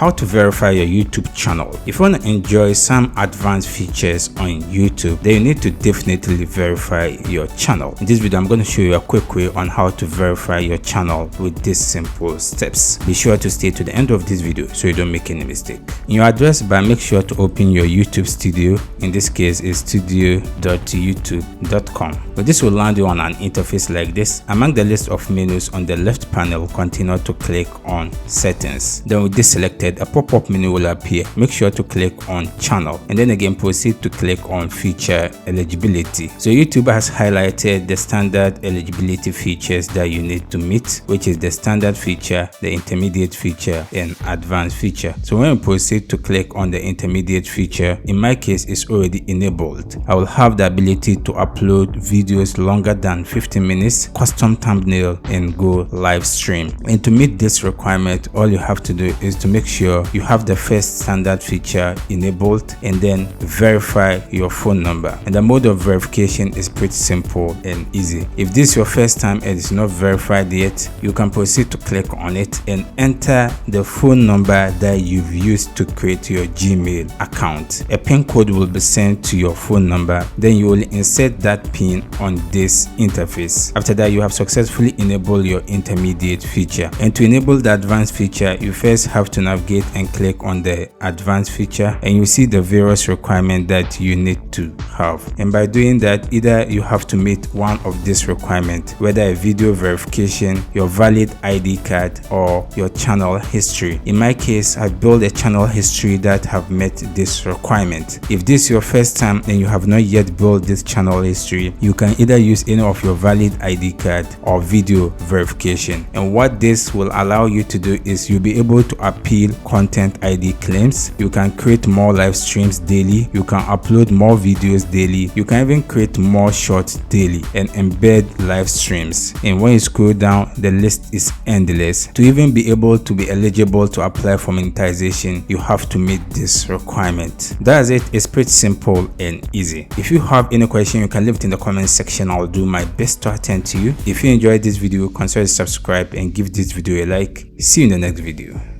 how to verify your YouTube channel. If you want to enjoy some advanced features on YouTube, then you need to definitely verify your channel. In this video, I'm going to show you a quick way on how to verify your channel with these simple steps. Be sure to stay to the end of this video so you don't make any mistake. In your address bar, make sure to open your YouTube studio. In this case, is studio.youtube.com. But this will land you on an interface like this. Among the list of menus on the left panel, continue to click on settings. Then with this selected, a pop-up menu will appear. Make sure to click on channel and then again proceed to click on feature eligibility. So YouTube has highlighted the standard eligibility features that you need to meet, which is the standard feature, the intermediate feature, and advanced feature. So when we proceed to click on the intermediate feature, in my case it's already enabled. I will have the ability to upload videos longer than 15 minutes, custom thumbnail, and go live stream. And to meet this requirement, all you have to do is to make sure you have the first standard feature enabled and then verify your phone number. And the mode of verification is pretty simple and easy. If this is your first time and it's not verified yet, you can proceed to click on it and enter the phone number that you've used to create your Gmail account. A PIN code will be sent to your phone number. Then you will insert that PIN on this interface. After that, you have successfully enabled your intermediate feature. And to enable the advanced feature, you first have to navigate and click on the advanced feature, and you see the various requirements that you need to have. And by doing that, either you have to meet one of these requirements, whether a video verification, your valid ID card, or your channel history. In my case, I built a channel history that have met this requirement. If this is your first time and you have not yet built this channel history, you can either use any of your valid ID card or video verification. And what this will allow you to do is you'll be able to appeal content ID claims. You can create more live streams daily. You can upload more videos daily. You can even create more shorts daily and embed live streams. And when you scroll down, the list is endless. To even be able to be eligible to apply for monetization, you have to meet this requirement. That's it. It's pretty simple and easy. If you have any question, you can leave it in the comment section. I'll do my best to attend to you. If you enjoyed this video, consider subscribe and give this video a like. See you in the next video.